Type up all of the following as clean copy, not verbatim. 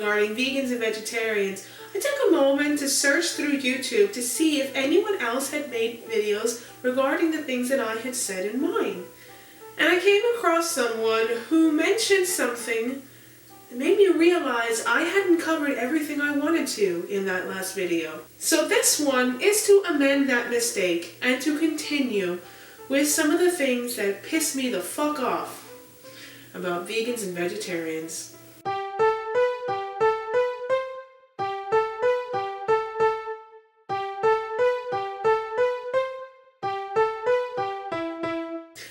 regarding vegans and vegetarians, I took a moment to search through YouTube to see if anyone else had made videos regarding the things that I had said in mine. And I came across someone who mentioned something that made me realize I hadn't covered everything I wanted to in that last video. So this one is to amend that mistake and to continue with some of the things that piss me the fuck off about vegans and vegetarians.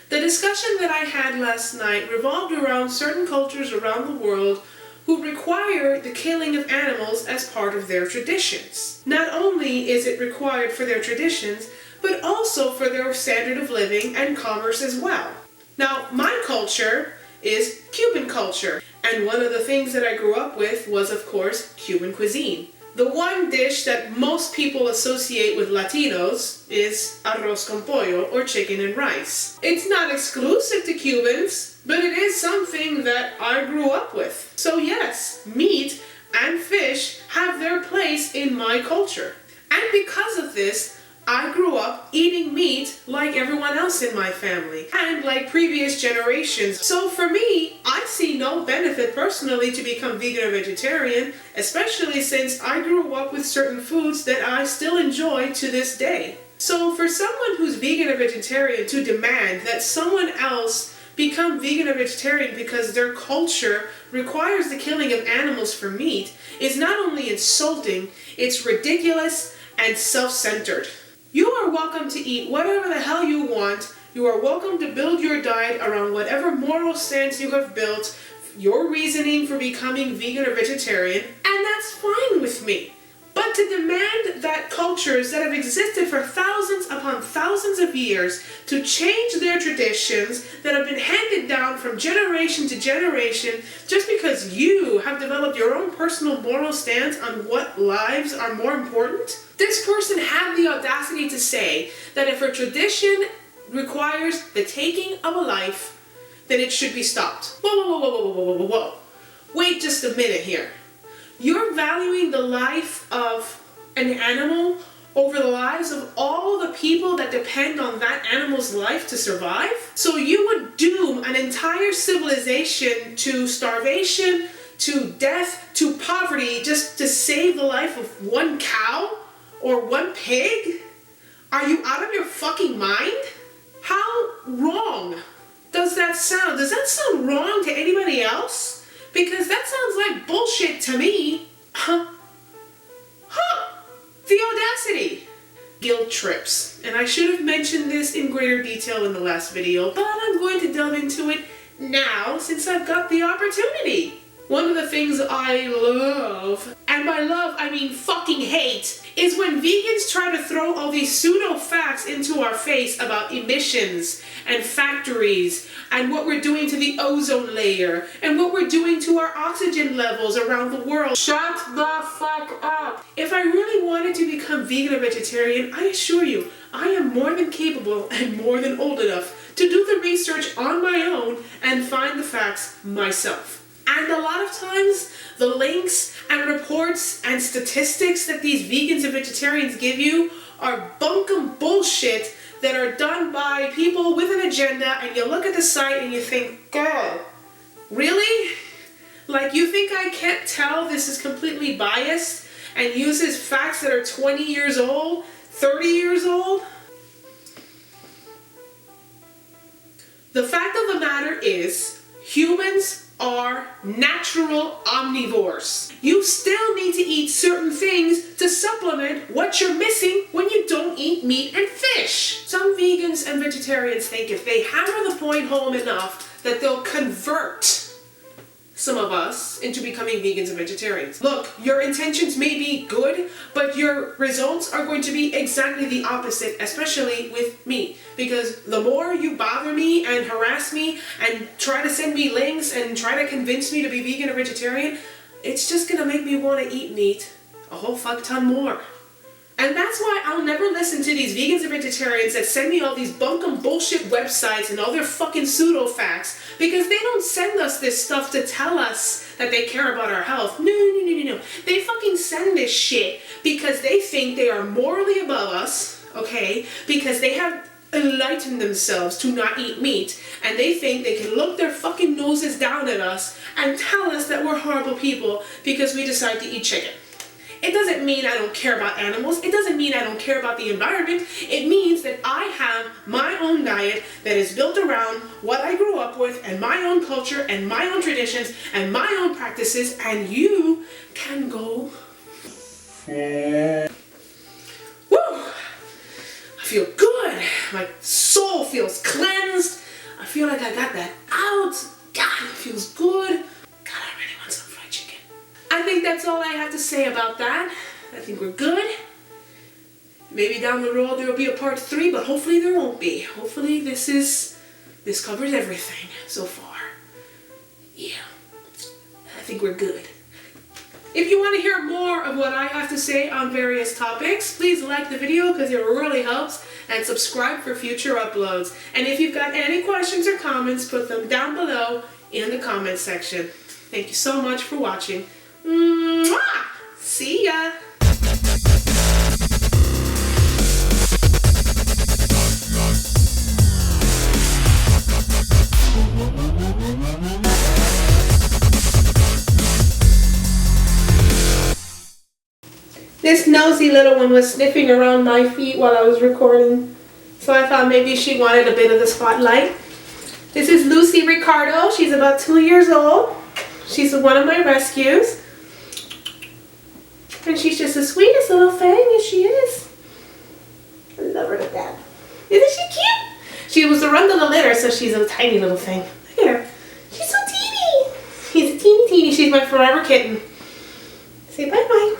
The discussion that I had last night revolved around certain cultures around the world who require the killing of animals as part of their traditions. Not only is it required for their traditions, but also for their standard of living and commerce as well. Now, my culture is Cuban culture, and one of the things that I grew up with was, of course, Cuban cuisine. The one dish that most people associate with Latinos is arroz con pollo, or chicken and rice. It's not exclusive to Cubans, but it is something that I grew up with. So yes, meat and fish have their place in my culture. And because of this, I grew up eating meat like everyone else in my family, and like previous generations. So for me, I see no benefit personally to become vegan or vegetarian, especially since I grew up with certain foods that I still enjoy to this day. So for someone who's vegan or vegetarian to demand that someone else become vegan or vegetarian because their culture requires the killing of animals for meat is not only insulting, it's ridiculous and self-centered. You are welcome to eat whatever the hell you want. You are welcome to build your diet around whatever moral stance you have built, your reasoning for becoming vegan or vegetarian, and that's fine with me. But to demand that cultures that have existed for thousands upon thousands of years to change their traditions that have been handed down from generation to generation just because you have developed your own personal moral stance on what lives are more important? This person had the audacity to say that if a tradition requires the taking of a life, then it should be stopped. Whoa, whoa, whoa, whoa, whoa, whoa, whoa, whoa. Wait just a minute here. You're valuing the life of an animal over the lives of all the people that depend on that animal's life to survive? So you would doom an entire civilization to starvation, to death, to poverty just to save the life of one cow or one pig? Are you out of your fucking mind? How wrong does that sound? Does that sound wrong to anybody else? Because that sounds like bullshit to me. The audacity. Guilt trips. And I should have mentioned this in greater detail in the last video, but I'm going to delve into it now since I've got the opportunity. One of the things I love, and by love I mean fucking hate, is when vegans try to throw all these pseudo-facts into our face about emissions and factories and what we're doing to the ozone layer and what we're doing to our oxygen levels around the world. Shut the fuck up! If I really wanted to become vegan or vegetarian, I assure you, I am more than capable and more than old enough to do the research on my own and find the facts myself. And a lot of times, the links and reports and statistics that these vegans and vegetarians give you are bunkum bullshit that are done by people with an agenda, and you look at the site and you think, God, really? Like, you think I can't tell this is completely biased and uses facts that are 20 years old, 30 years old? The fact of the matter is, humans are natural omnivores. You still need to eat certain things to supplement what you're missing when you don't eat meat and fish. Some vegans and vegetarians think if they hammer the point home enough that they'll convert some of us into becoming vegans and vegetarians. Look, your intentions may be good, but your results are going to be exactly the opposite, especially with me. Because the more you bother me and harass me and try to send me links and try to convince me to be vegan or vegetarian, it's just gonna make me want to eat meat a whole fuck ton more. And that's why I'll never listen to these vegans and vegetarians that send me all these bunkum bullshit websites and all their fucking pseudo facts, because they don't send us this stuff to tell us that they care about our health. No. They fucking send this shit because they think they are morally above us, okay? Because they have enlightened themselves to not eat meat, and they think they can look their fucking noses down at us and tell us that we're horrible people because we decide to eat chicken. It doesn't mean I don't care about animals. It doesn't mean I don't care about the environment. It means that I have my own diet that is built around what I grew up with and my own culture and my own traditions and my own practices, and you can go. Woo! I feel good. My soul feels cleansed. I feel like I got that out. God, it feels good. God, I really want some fried chicken. I think that's all I have to say about that. I think we're good. Maybe down the road there will be a part 3, but hopefully there won't be. Hopefully this covers everything so far. Yeah, I think we're good. If you want to hear more of what I have to say on various topics, please like the video because it really helps, and subscribe for future uploads. And if you've got any questions or comments, put them down below in the comment section. Thank you so much for watching. Mwah! See ya! This nosy little one was sniffing around my feet while I was recording, so I thought maybe she wanted a bit of the spotlight. This is Lucy Ricardo. She's about 2 years old. She's one of my rescues. And she's just the sweetest little thing, as she is. I love her to death. Isn't she cute? She was the run of the litter, so she's a tiny little thing. Look at her. She's so teeny. She's a teeny. She's my forever kitten. Say bye-bye.